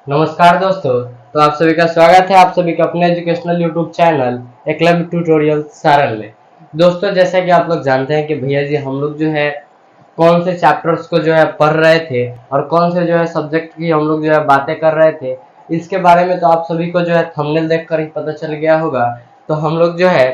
नमस्कार दोस्तों। तो आप सभी का स्वागत है आप सभी के अपने educational YouTube channel Eklavya tutorial Saral में। दोस्तों, जैसा कि आप लोग जानते हैं कि भैया जी हम लोग जो है कौन से चैप्टर्स को जो है पढ़ रहे थे और कौन से जो है सब्जेक्ट की हम लोग जो है बातें कर रहे थे, इसके बारे में तो आप सभी को जो है थंबनेल देखकर ही पता चल गया होगा। तो हम लोग जो है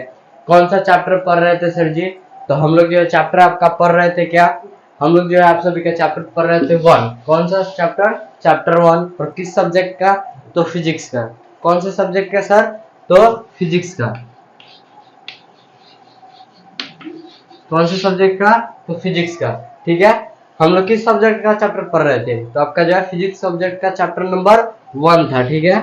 कौन सा चैप्टर पढ़ रहे थे सर जी? तो हम लोग जो है चैप्टर आपका पढ़ रहे थे क्या? हम लोग जो है आप सभी का चैप्टर पढ़ रहे थे वन। कौन सा चैप्टर? Chapter one. और किस सब्जेक्ट का? तो फिजिक्स का। कौन से सब्जेक्ट का सर? तो फिजिक्स का। कौन से सब्जेक्ट का? तो फिजिक्स का। ठीक है, हम लोग किस सब्जेक्ट का चैप्टर पढ़ रहे थे? तो आपका जो है फिजिक्स सब्जेक्ट का चैप्टर नंबर वन था। ठीक है,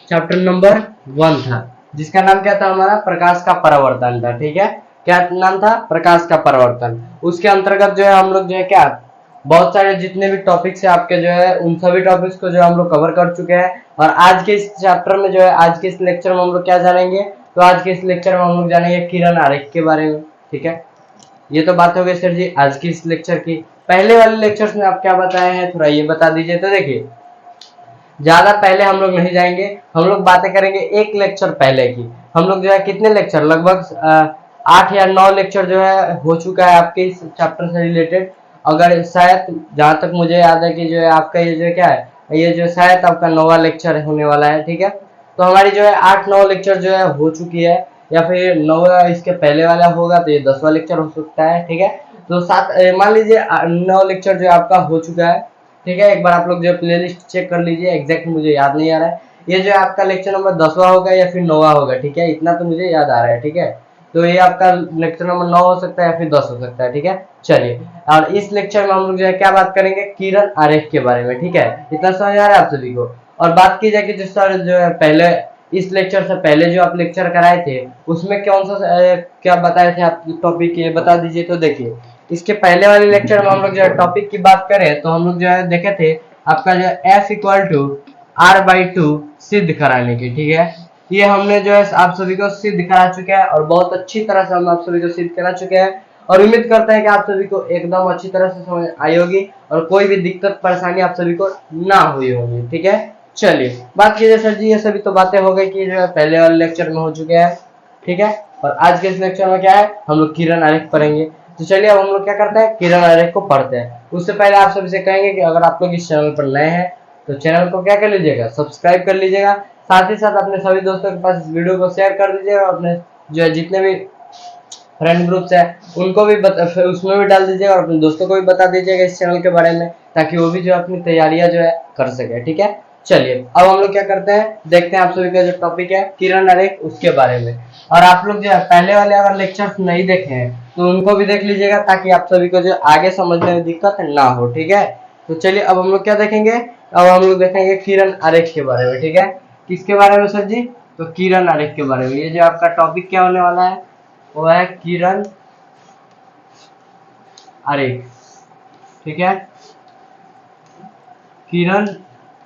चैप्टर नंबर वन था, जिसका नाम क्या था? हमारा प्रकाश का परावर्तन था। ठीक है, क्या नाम था? प्रकाश का परावर्तन। उसके अंतर्गत जो है हम लोग जो है क्या बहुत सारे जितने भी टॉपिक्स है आपके जो है उन सभी टॉपिक्स को जो हम लोग कवर कर चुके हैं। और आज के इस चैप्टर में जो है आज के इस लेक्चर में हम लोग क्या जानेंगे? तो आज के इस लेक्चर में हम लोग जानेंगे किरण आरेख के बारे में। ठीक है, ये तो बात हो गई सर जी आज की इस लेक्चर की। पहले वाले लेक्चर्स में आप क्या बताए हैं थोड़ा ये बता दीजिए। तो देखिए, ज्यादा पहले हम लोग नहीं जाएंगे, हम लोग बातें करेंगे एक लेक्चर पहले की। हम लोग जो है कितने लेक्चर, लगभग 8 या 9 लेक्चर जो है हो चुका है आपके इस चैप्टर से रिलेटेड। अगर शायद जहां तक मुझे याद है कि जो है आपका ये जो क्या है, ये जो शायद आपका 9वां लेक्चर होने वाला है। ठीक है, तो हमारी जो है 8-9 लेक्चर जो है हो चुकी है, या फिर 9वां इसके पहले वाला होगा तो ये 10वां लेक्चर हो सकता है। ठीक है, तो सात मान लीजिए 9 लेक्चर जो है आपका हो चुका है। ठीक है, एक बार आप लोग जो प्लेलिस्ट चेक कर लीजिए, एग्जैक्ट मुझे याद नहीं आ रहा है ये जो है आपका लेक्चर नंबर 10वां होगा या फिर 9वां होगा। ठीक है, इतना तो मुझे याद आ रहा है। ठीक है, तो ये आपका लेक्चर नंबर 9 हो सकता है या फिर 10 हो सकता है। ठीक है, चलिए, और इस लेक्चर में हम लोग जो है क्या बात करेंगे? किरण आरेख के बारे में। ठीक है, इतना समझ आ रहा है आप सभी को? और बात की जाए कि जो सर जो है पहले इस लेक्चर से पहले जो आप लेक्चर कराए थे उसमें कौन सा क्या बताए थे आप टॉपिक, ये बता दीजिए। तो देखिए, इसके पहले वाले लेक्चर में हम लोग जो है टॉपिक की बात करें तो हम लोग जो है देखे थे आपका जो F इक्वल टू R/2 सिद्ध कराने की। ठीक है, ये हमने जो है आप सभी को सिद्ध करा चुके हैं और बहुत अच्छी तरह से हम आप सभी को सिद्ध करा चुके हैं। और उम्मीद करते हैं कि आप सभी को एकदम अच्छी तरह से समझ आई होगी और कोई भी दिक्कत परेशानी आप सभी को ना हुई होगी। ठीक है, चलिए, बात कीजिए सर जी, ये सभी तो बातें हो गई कि जो है पहले वाले लेक्चर में हो चुके हैं। ठीक है, और आज के इस लेक्चर में क्या है, हम लोग किरण आरेख पढ़ेंगे। तो चलिए अब हम लोग क्या करते हैं, किरण आरेख को पढ़ते हैं। उससे पहले आप सभी से कहेंगे कि अगर आप लोग इस चैनल पर नए हैं तो चैनल को क्या कर लीजिएगा, सब्सक्राइब कर लीजिएगा। साथ ही साथ अपने सभी दोस्तों के पास इस वीडियो को शेयर कर दीजिएगा और अपने जो है जितने भी फ्रेंड ग्रुप्स है उनको भी उसमें भी डाल दीजिएगा और अपने दोस्तों को भी बता दीजिएगा इस चैनल के बारे में, ताकि वो भी जो अपनी तैयारियां जो है कर सके। ठीक है, चलिए अब हम लोग क्या करते हैं, देखते हैं आप सभी का जो टॉपिक है किरण आरेख उसके बारे में। और आप लोग जो है पहले वाले अगर लेक्चर्स नहीं देखे हैं तो उनको भी देख लीजिएगा, ताकि आप सभी को जो आगे समझने में दिक्कत ना हो। ठीक है, तो चलिए अब हम लोग क्या देखेंगे, अब हम लोग देखेंगे किरण आरेख के बारे में। ठीक है, किसके बारे में सर जी? तो किरण आरेख के बारे में। ये जो आपका टॉपिक क्या होने वाला है वो है किरण आरेख। ठीक है, किरण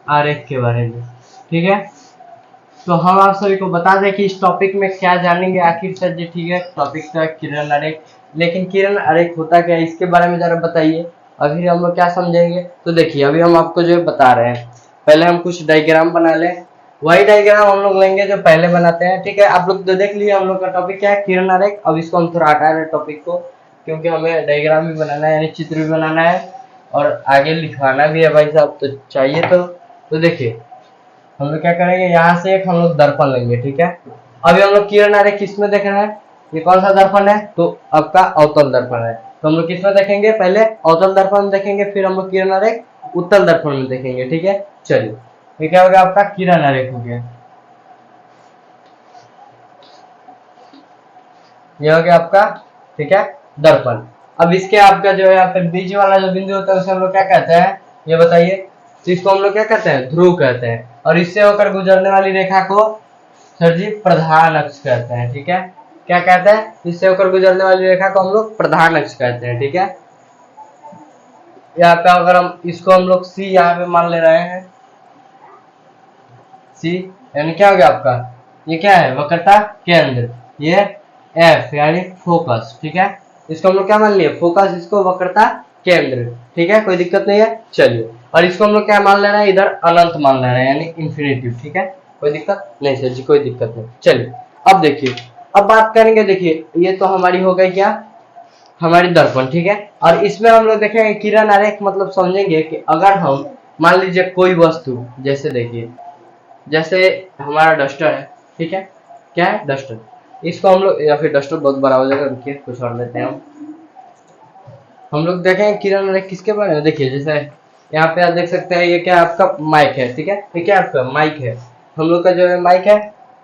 आरेख के बारे में। ठीक है, तो हम आप सभी को बता दें कि इस टॉपिक में क्या जानेंगे आखिर सर जी। ठीक है, टॉपिक तो है किरण आरेख, लेकिन किरण आरेख होता क्या है इसके बारे में जरा बताइए, अभी हम लोग क्या समझेंगे। तो देखिए, अभी हम आपको जो बता रहे हैं, पहले हम कुछ डायग्राम बना लें। वही डायग्राम हम लोग लेंगे जो पहले बनाते हैं। ठीक है, आप लोग तो देख लीजिए हम लोग का टॉपिक क्या है, किरण आरेख। अब इसको हम थोड़ा हटा रहे हैं टॉपिक को, क्योंकि हमें डायग्राम भी बनाना है, यानी चित्र भी बनाना है और आगे लिखवाना भी है भाई साहब, तो चाहिए। तो देखिए, हम लोग क्या करेंगे, यहाँ से एक हम लोग दर्पण लेंगे। ठीक है, अभी हम लोग किरण आरेख किस में देख रहे हैं, ये कौन सा दर्पण है? तो आपका अवतल दर्पण है। तो हम लोग किस में देखेंगे, पहले अवतल दर्पण में देखेंगे, फिर हम लोग किरण आरेख उत्तल दर्पण में देखेंगे। ठीक है, चलिए, ये क्या हो गया आपका किरण आरेख हो गया, ये हो गया आपका। ठीक है, दर्पण। अब इसके आपका जो है यहाँ पे बीच वाला जो बिंदु होता है उसे हम लोग क्या कहते हैं, ये बताइए। तो इसको हम लोग क्या कहते हैं, ध्रुव कहते हैं। और इससे होकर गुजरने वाली रेखा को सर जी प्रधान अक्ष कहते हैं। ठीक है, क्या कहते हैं, इससे होकर गुजरने वाली रेखा को हम लोग प्रधान अक्ष कहते हैं। ठीक है, यहाँ पे अगर हम इसको हम लोग सी यहाँ पे मान ले रहे हैं, सी यानी क्या हो गया आपका, ये क्या है, वक्रता केंद्र। ये एफ यानी फोकस। ठीक है, इसको हम लोग क्या मान लिए, फोकस, इसको वक्रता केंद्र। ठीक है, कोई दिक्कत नहीं है। चलिए और इसको हम लोग क्या मान ले रहे हैं, इधर अनंत मान ले रहे हैं, यानी इंफिनिटिव। ठीक है, कोई दिक्कत नहीं सर जी, कोई दिक्कत नहीं। चलिए अब देखिए, अब बात करेंगे, देखिए ये तो हमारी हो गई क्या, हमारी दर्पण। ठीक है, और इसमें हम लोग देखेंगे किरण आरेख, मतलब समझेंगे कि अगर हम मान लीजिए कोई वस्तु, जैसे देखिए जैसे हमारा डस्टर है, ठीक है, क्या है डस्टर, इसको हम लोग, या फिर डस्टर बहुत बड़ा हो जाएगा, रुकिए कुछ और लेते हैं हम लोग देखें किरण आरेख किसके बारे में। देखिए जैसे यहाँ पे आप देख सकते हैं, ये क्या आपका माइक है, ठीक है, ये क्या आपका माइक है, हम लोग का जो है माइक है।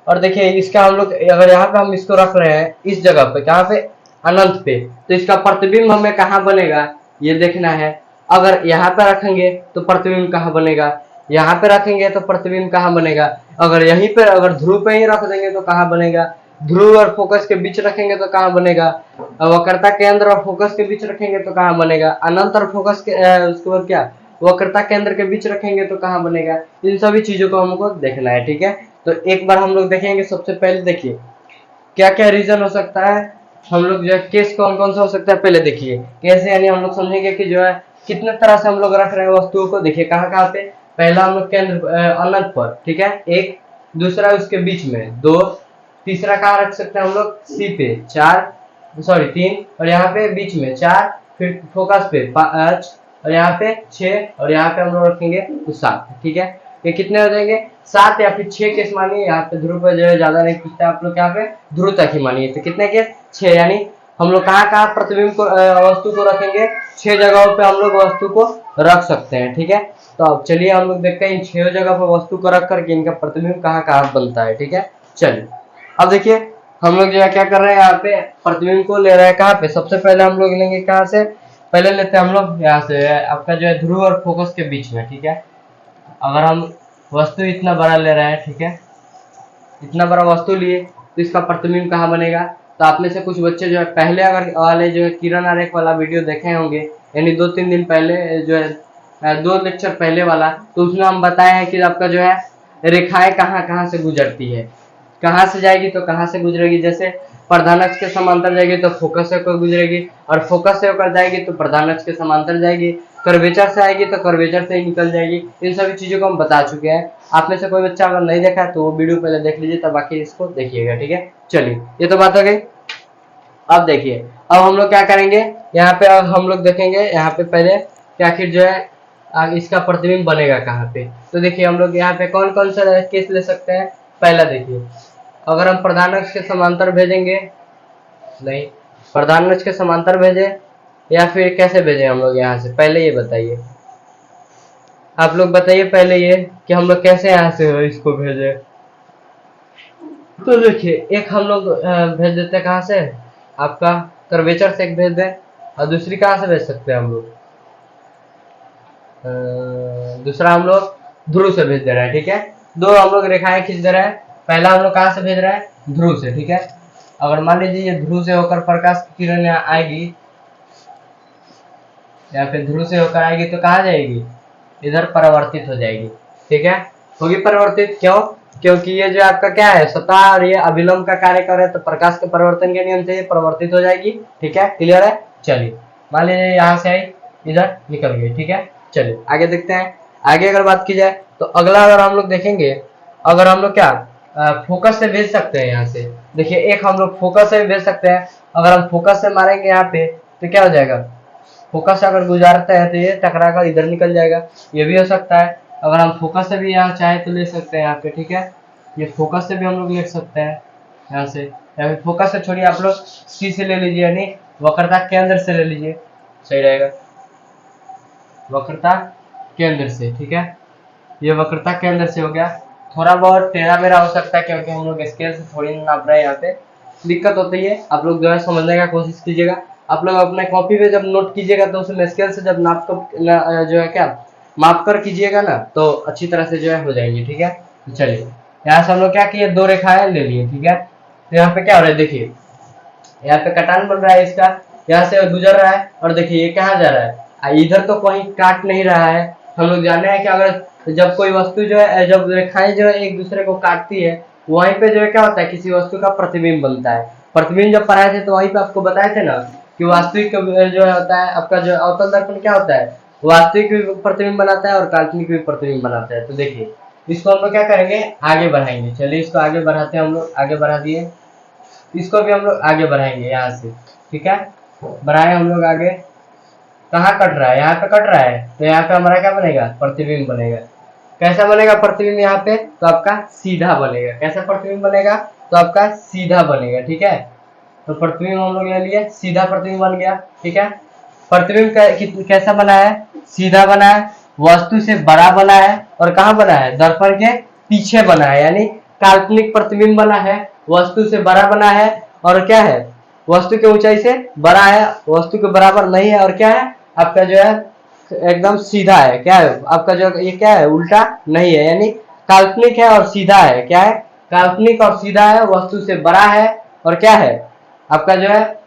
और देखिए इसका हम लोग अगर यहाँ पे हम इसको रख रहे हैं इस जगह पे, कहाँ पे, अनंत पे, तो इसका प्रतिबिंब हमें कहाँ बनेगा ये देखना है। अगर यहाँ पे रखेंगे तो प्रतिबिंब कहाँ बनेगा, यहाँ पे रखेंगे तो प्रतिबिंब कहाँ बनेगा, अगर यहीं पे, अगर ध्रुव पे ही रख देंगे तो कहाँ बनेगा, ध्रुव और फोकस के बीच रखेंगे तो कहाँ बनेगा, वक्रता केंद्र और फोकस के बीच रखेंगे तो कहाँ बनेगा, अनंत और फोकस के उसके बाद क्या, वक्रता केंद्र के बीच रखेंगे तो कहाँ बनेगा। इन सभी चीजों को हमको देखना है। ठीक है, तो एक बार हम लोग देखेंगे, सबसे पहले देखिए क्या क्या रीजन हो सकता है, हम लोग जो है केस कौन कौन सा हो सकता है, पहले देखिए कैसे, यानी हम लोग समझेंगे कि जो है कितने तरह से हम लोग रख रहे हैं वस्तुओं को। देखिए कहाँ कहाँ पे, पहला हम लोग केंद्र अनंत पर, ठीक है, एक, दूसरा उसके बीच में दो, तीसरा कहाँ रख सकते हैं हम लोग, सी पे चार, सॉरी तीन, और यहाँ पे बीच में चार, फिर फोकस पे पांच, और यहाँ पे छह, और यहाँ पे हम लोग रखेंगे तो सात। ठीक है, ये कितने हो जाएंगे, सात या फिर छह केस मानिए, यहाँ पे ध्रुव पर जो है ज्यादा नहीं पूछता आप लोग, यहाँ पे ध्रुव तक ही मानिए, तो कितने केस, छह, यानी हम लोग कहाँ कहाँ प्रतिबिंब को वस्तु को रखेंगे, छह जगहों पे हम लोग वस्तु को रख सकते हैं। ठीक है, तो अब चलिए हम लोग देखते हैं इन छह जगह पर वस्तु को रख करके इनका प्रतिबिंब कहाँ कहाँ बनता है। ठीक है, चलिए अब देखिए हम लोग जो है क्या कर रहे हैं, यहाँ पे प्रतिबिंब को ले रहे हैं कहाँ पे, सबसे पहले हम लोग लेंगे कहाँ से, पहले लेते हैं हम लोग यहाँ से, आपका जो है ध्रुव और फोकस के बीच में। ठीक है, अगर हम वस्तु इतना बड़ा ले रहे हैं, ठीक है, इतना बड़ा वस्तु लिए तो इसका प्रतिबिंब कहाँ बनेगा। तो आप में से कुछ बच्चे जो है पहले अगर वाले जो है किरण आरेख वाला वीडियो देखे होंगे, यानी 2-3 दिन पहले जो है 2 लेक्चर पहले वाला, तो उसमें हम बताए हैं कि आपका जो है रेखाएं कहाँ कहाँ से गुजरती है, कहाँ से जाएगी तो कहाँ से गुजरेगी। जैसे प्रधान अक्ष के समांतर जाएगी तो फोकस से होकर गुजरेगी, और फोकस से होकर जाएगी तो प्रधान अक्ष के समांतर जाएगी, कर्वेचर से आएगी तो कर्वेचर से ही निकल जाएगी। इन सभी चीजों को हम बता चुके हैं। आप में से कोई बच्चा अगर नहीं देखा है तो वो वीडियो पहले देख लीजिए, तब बाकी इसको देखिएगा। ठीक है, चलिए ये तो बात हो गई। अब देखिए, अब हम लोग क्या करेंगे, यहाँ पे अब हम लोग देखेंगे यहाँ पे पहले कि आखिर जो है इसका प्रतिबिंब बनेगा कहाँ पे। तो देखिए हम लोग यहाँ पे कौन कौन सा केस ले सकते हैं। पहला देखिए, अगर हम प्रधान अक्ष के समांतर भेजेंगे, नहीं, प्रधान अक्ष के समांतर भेजे या फिर कैसे भेजे हम लोग यहाँ से, पहले ये बताइए, आप लोग बताइए पहले ये कि हम लोग कैसे यहाँ से इसको भेजे। तो देखिए एक हम लोग भेज देते हैं कहाँ से, आपका कर्वेचर से एक भेज दें, और दूसरी कहाँ से भेज सकते हैं हम लोग, दूसरा हम लोग ध्रुव से भेज दे रहे हैं। ठीक है, दो हम लोग रेखाएं खींच दे रहे हैं। पहला हम लोग कहाँ से भेज रहे हैं, ध्रुव से। ठीक है, अगर मान लीजिए ये ध्रुव से होकर प्रकाश की किरण यहाँ आएगी, या फिर ध्रुव से होकर आएगी तो कहाँ जाएगी, इधर परावर्तित हो जाएगी। ठीक है, होगी परावर्तित, क्यों, क्योंकि ये जो आपका क्या है सतह, और ये अभिलंब का कार्य कर रहे हैं, तो प्रकाश के परिवर्तन के नियम से ये परावर्तित हो जाएगी। ठीक है, क्लियर है। चलिए मान लीजिए यहाँ से आई, इधर निकल गई। ठीक है, चलिए आगे देखते हैं। आगे अगर बात की जाए तो अगला अगर हम लोग देखेंगे, अगर हम लोग क्या फोकस से भेज सकते हैं यहाँ से। देखिए एक हम लोग फोकस से भेज सकते हैं, अगर हम फोकस से मारेंगे यहाँ पे तो क्या हो जाएगा, फोकस से अगर गुजारते हैं तो ये टकरा कर इधर निकल जाएगा, ये भी हो सकता है। अगर हम फोकस से भी यहाँ चाहे तो ले सकते हैं यहाँ पे। ठीक है, ये फोकस से भी हम लोग ले सकते हैं यहाँ से, या फिर फोकस से छोड़िए आप लोग सी से ले लीजिए, यानी वक्रता केंद्र से ले लीजिए, सही रहेगा, वक्रता केंद्र से। ठीक है, ये वक्रता केंद्र से हो गया। थोड़ा बहुत टेढ़ा मेढ़ा हो सकता है क्योंकि हम लोग स्केल से थोड़ी नाप रहे हैं, यहाँ पे दिक्कत होती है। आप लोग जो है समझने का कोशिश कीजिएगा। आप लोग अपने कॉपी पे जब नोट कीजिएगा तो उसमें स्केल से जब नाप कर जो है क्या माप कर कीजिएगा ना, तो अच्छी तरह से जो है हो जाएंगे। ठीक है, चलिए यहाँ से हम लोग क्या किए, दो रेखाएं ले लिए। ठीक है, तो यहाँ पे क्या हो रहा है, देखिए यहाँ पे कटान बन रहा है इसका, यहाँ से गुजर रहा है, और देखिए ये कहाँ जा रहा है, इधर तो कहीं काट नहीं रहा है। हम लोग जाने हैं कि अगर जब कोई वस्तु जो है, जब रेखाएं जो है एक दूसरे को काटती है, वहीं पे जो है क्या होता है, किसी वस्तु का प्रतिबिंब बनता है। प्रतिबिंब जब पढ़ाए थे तो वहीं पे आपको बताए थे ना कि वास्तविक जो है होता है आपका जो अवतल दर्पण क्या होता है, वास्तविक भी प्रतिबिंब बनाता है और काल्पनिक भी प्रतिबिंब बनाता है। तो देखिए इसको हम लोग क्या करेंगे, आगे बढ़ाएंगे। चलिए इसको आगे बढ़ाते हैं हम लोग, आगे बढ़ा दिए, इसको भी हम लोग आगे बढ़ाएंगे यहाँ से, ठीक है। बढ़ाए हम लोग आगे, कहाँ कट रहा है, यहाँ पे कट रहा है, तो यहाँ पे हमारा क्या बनेगा, प्रतिबिंब बनेगा। कैसा बनेगा प्रतिबिंब यहाँ पे, तो आपका सीधा बनेगा। कैसा प्रतिबिंब बनेगा, तो आपका सीधा बनेगा, ठीक है। तो प्रतिबिंब हम लोग ले लिए, सीधा प्रतिबिंब बन गया, ठीक है। प्रतिबिंब कैसा बना है, सीधा बना है, वस्तु से बड़ा बना है, और कहाँ बना है, दर्पण के पीछे बना है, यानी काल्पनिक प्रतिबिंब बना है, वस्तु से बड़ा बना है, और क्या है, वस्तु के ऊंचाई से बड़ा है, वस्तु के बराबर नहीं है, और क्या है आपका जो है एकदम सीधा है। क्या है आपका जो ये क्या है, उल्टा नहीं है, यानी काल्पनिक है और सीधा है। क्या है, काल्पनिक और सीधा है, वस्तु से बड़ा है, और क्या है आपका जो है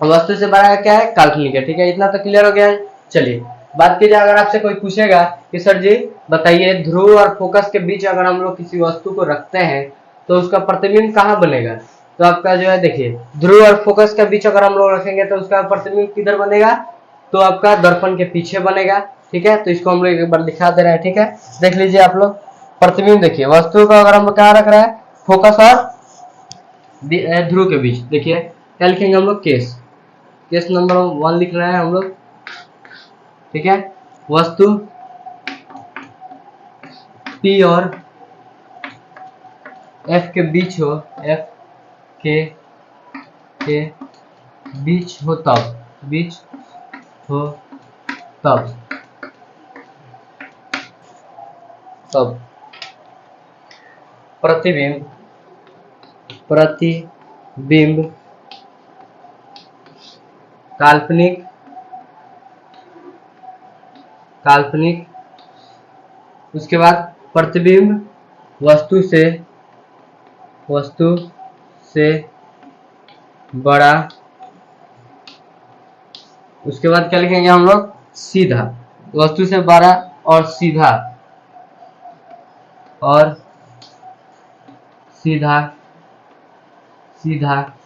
वस्तु से बड़ा है, क्या है, काल्पनिक है, ठीक है। इतना तो क्लियर हो गया है। चलिए बात की जाए, अगर आपसे कोई पूछेगा कि सर जी बताइए ध्रुव और फोकस के बीच अगर हम लोग किसी वस्तु को रखते हैं तो उसका प्रतिबिंब कहाँ बनेगा, तो आपका जो है देखिए ध्रुव और फोकस के बीच अगर हम लोग रखेंगे तो उसका प्रतिबिंब किधर बनेगा, तो आपका दर्पण के पीछे बनेगा, ठीक है। तो इसको हम लोग एक बार दिखा दे रहे हैं, ठीक है। देख लीजिए आप लोग प्रतिबिंब, देखिए वस्तु को अगर हम कहाँ रख रहे हैं, फोकस और ध्रुव के बीच, देखिए क्या लिखेंगे हम लोग, केस नंबर 1 लिख रहे हैं हम लोग, ठीक है। वस्तु P और F के बीच हो, F के बीच हो तब प्रतिबिंब काल्पनिक, उसके बाद प्रतिबिंब वस्तु से बड़ा, उसके बाद क्या लिखेंगे हम लोग, सीधा, वस्तु से बड़ा और सीधा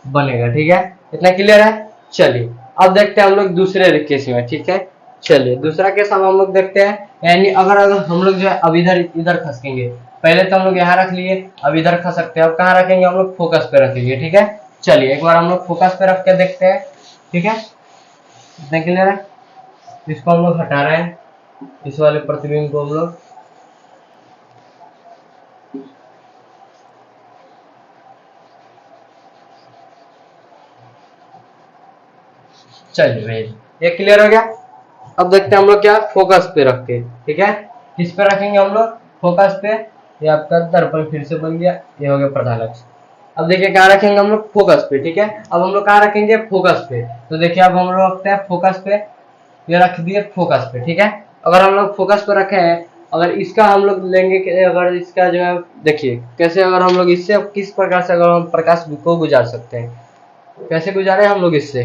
बनेगा, ठीक है। इतना क्लियर है। चलिए अब देखते हैं हम लोग दूसरे केस में, ठीक है। चलिए दूसरा केस हम लोग देखते हैं, यानी अगर हम लोग जो है अब इधर खसकेंगे, पहले तो हम लोग यहाँ रख लिए, अब इधर खसकते हैं, अब कहाँ रखेंगे हम लोग, फोकस पे रखेंगे, ठीक है। चलिए एक बार हम लोग फोकस पे रख के देखते हैं, ठीक है। इतना क्लियर है। इसको हम लोग हटा रहे हैं, इस वाले प्रतिबिंब को हम लोग, चलिए भाई ये क्लियर हो गया। अब देखते हैं हम लोग क्या, फोकस पे रख के, ठीक है। किस पे रखेंगे हम लोग, फोकस पे, ये आपका दर्पण फिर से बन गया, ये हो गया प्रधान अक्ष। अब देखिए कहाँ रखेंगे हम लोग, फोकस पे, ठीक है। अब हम लोग कहाँ रखेंगे, फोकस पे, तो देखिए अब हम लोग रखते हैं फोकस पे, ये रख दिए फोकस पे, ठीक है। अगर हम लोग फोकस पे रखे हैं, अगर इसका हम लोग लेंगे, अगर इसका जो है देखिए कैसे, अगर हम लोग इससे किस प्रकार से अगर हम प्रकाश को गुजार सकते हैं, कैसे गुजारे हम लोग इससे,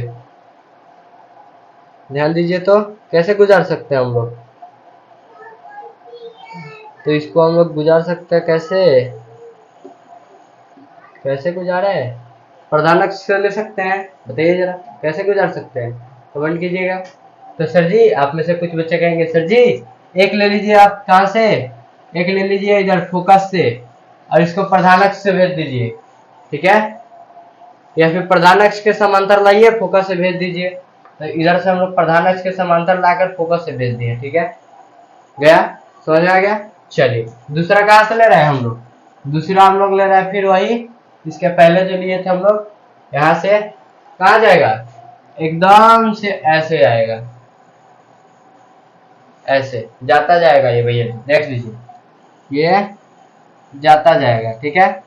ध्यान दीजिए तो कैसे गुजार सकते हैं हम लोग, तो इसको हम लोग गुजार सकते हैं कैसे गुजारे, प्रधान अक्ष से ले सकते हैं, बताइए जरा कैसे गुजार सकते हैं, कमेंट कीजिएगा। तो सर जी आप में से कुछ बच्चे कहेंगे सर जी एक ले लीजिए, आप कहाँ से, एक ले लीजिए इधर फोकस से और इसको प्रधान अक्ष से भेज दीजिए, ठीक है, या फिर प्रधान अक्ष के समांतर लाइए फोकस से भेज दीजिए। तो इधर से हम लोग प्रधान अक्ष के समांतर लाकर फोकस से भेज दिए, ठीक है, गया, समझ आ गया। चलिए दूसरा कहाँ से ले रहे हैं हम लोग, दूसरा हम लोग ले रहे हैं फिर वही इसके पहले जो लिए थे हम लोग, यहाँ से कहाँ जाएगा, एकदम से ऐसे आएगा, ऐसे जाता जाएगा, ये भैया देख लीजिए ये जाता जाएगा, ठीक है,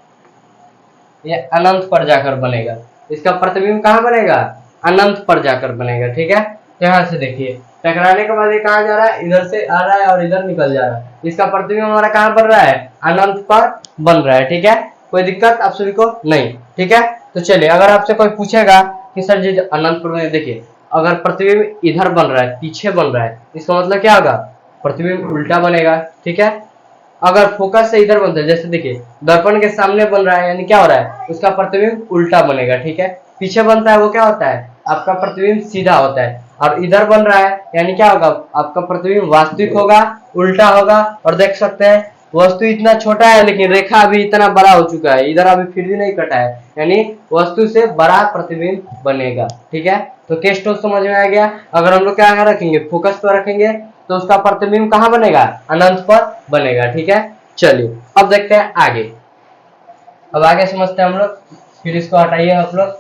ये अनंत पर जाकर बनेगा, इसका प्रतिबिंब कहाँ बनेगा, अनंत पर जाकर बनेगा, ठीक है। तो यहाँ से देखिए टकराने के बाद ये कहाँ जा रहा है, इधर से आ रहा है और इधर निकल जा रहा है, इसका प्रतिबिंब हमारा कहाँ बन रहा है, अनंत पर बन रहा है, ठीक है। कोई दिक्कत आप सभी को नहीं, ठीक है। तो चलिए अगर आपसे कोई पूछेगा कि सर जी अनंत पर, देखिए अगर प्रतिबिंब इधर बन रहा है, पीछे बन रहा है, इसका मतलब क्या होगा, प्रतिबिंब उल्टा बनेगा, ठीक है। अगर फोकस से इधर बनता है, जैसे देखिए दर्पण के सामने बन रहा है, यानी क्या हो रहा है, उसका प्रतिबिंब उल्टा बनेगा, ठीक है। पीछे बनता है वो क्या होता है, आपका प्रतिबिंब सीधा होता है। और इधर बन रहा है, यानी क्या होगा, आपका प्रतिबिंब वास्तविक होगा, उल्टा होगा। और देख सकते हैं वस्तु इतना छोटा है लेकिन रेखा अभी इतना बड़ा हो चुका है, इधर अभी फिर भी नहीं कटा है, यानी वस्तु से बड़ा प्रतिबिंब बनेगा। ठीक है, तो केस तो समझ में आ गया। अगर हम लोग क्या रखेंगे, फोकस पर रखेंगे तो उसका प्रतिबिंब कहाँ बनेगा, अनंत पर बनेगा। ठीक है, चलिए अब देखते हैं आगे। अब आगे समझते हैं हम लोग, फिर इसको हटाइए आप लोग।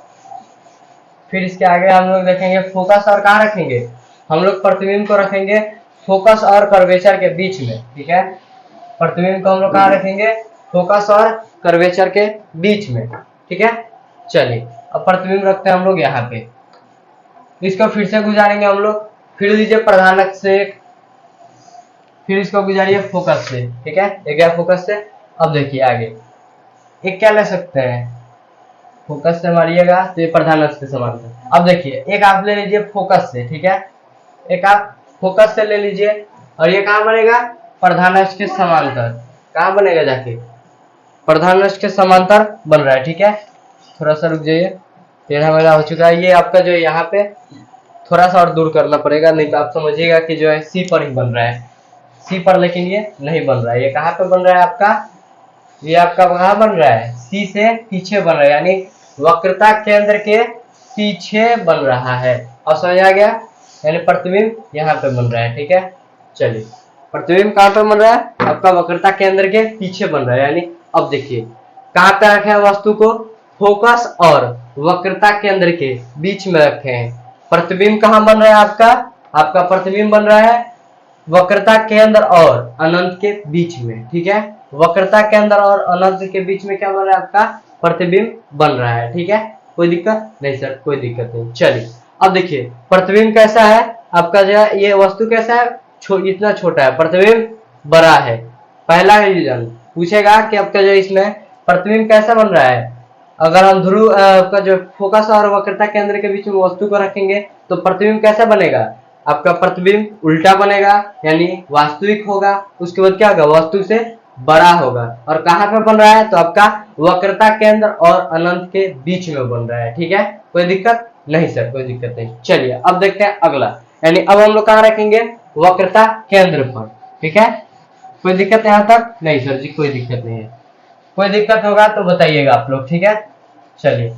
फिर इसके आगे हम लोग देखेंगे फोकस और कहाँ रखेंगे, हम लोग प्रतिबिंब को रखेंगे फोकस और कर्वेचर के बीच में। ठीक है, प्रतिबिंब को हम लोग कहाँ रखेंगे, फोकस और कर्वेचर के बीच में। ठीक है, चलिए अब प्रतिबिंब रखते हैं हम लोग यहाँ पे। इसको फिर से गुजारेंगे हम लोग, फिर लीजिए प्रधान अक्ष से, फिर इसको गुजारिए फोकस से। ठीक है, एक गया फोकस से। अब देखिए आगे एक क्या ले सकते हैं, फोकस से मारिएगा तो ये प्रधान अक्ष के समान है। अब देखिए एक आप ले लीजिए फोकस से। ठीक है, एक आप फोकस से ले लीजिए और ये कहाँ बनेगा, प्रधान अक्ष के समांतर। कहाँ बनेगा जाके, प्रधान अक्ष के समांतर बन रहा है। ठीक है, थोड़ा सा रुक जाइए, 13 मेरा हो चुका है। ये आपका जो है यहाँ पे थोड़ा सा और दूर करना पड़ेगा, नहीं तो आप समझिएगा कि जो है सी पर ही बन रहा है, सी पर, लेकिन ये नहीं बन रहा है। ये कहाँ पे बन रहा है आपका, ये आपका कहाँ बन रहा है, सी से पीछे बन रहा है, यानी वक्रता केंद्र के पीछे बन रहा है। और समझ आ गया, यानी प्रतिबिंब यहाँ पे बन रहा है। ठीक है, चलिए प्रतिबिंब कहाँ पे बन रहा है, आपका वक्रता केंद्र के पीछे बन रहा है। यानी अब देखिए कहाँ पे रखे हैं वस्तु को, फोकस और वक्रता केंद्र के बीच में रखे हैं। प्रतिबिंब कहाँ बन रहा है आपका, आपका प्रतिबिंब बन रहा है वक्रता केंद्र और अनंत के बीच में। ठीक है, वक्रता केंद्र और अनंत के बीच में क्या बन रहा है, आपका प्रतिबिंब बन रहा है। ठीक है, कोई दिक्कत नहीं सर, कोई दिक्कत नहीं। चलिए अब देखिए प्रतिबिंब कैसा है आपका, जो है ये वस्तु कैसा है, इतना छोटा है, प्रतिबिंब बड़ा है। पहला रीजन पूछेगा कि आपका जो इसमें प्रतिबिंब कैसा बन रहा है, अगर हम ध्रुव का जो फोकस और वक्रता केंद्र के बीच में वस्तु को रखेंगे तो प्रतिबिंब कैसा बनेगा, आपका प्रतिबिंब उल्टा बनेगा, यानी वास्तविक होगा। उसके बाद क्या होगा, वस्तु से बड़ा होगा। और कहाँ पे बन रहा है, तो आपका वक्रता केंद्र और अनंत के बीच में बन रहा है। ठीक है, कोई दिक्कत नहीं सर, कोई दिक्कत नहीं। चलिए अब देखते हैं अगला, यानी अब हम लोग कहाँ रखेंगे, वक्रता केंद्र पर। ठीक है, कोई दिक्कत यहाँ तक नहीं सर जी, कोई दिक्कत नहीं है। कोई दिक्कत होगा तो बताइएगा आप लोग। ठीक है, चलिए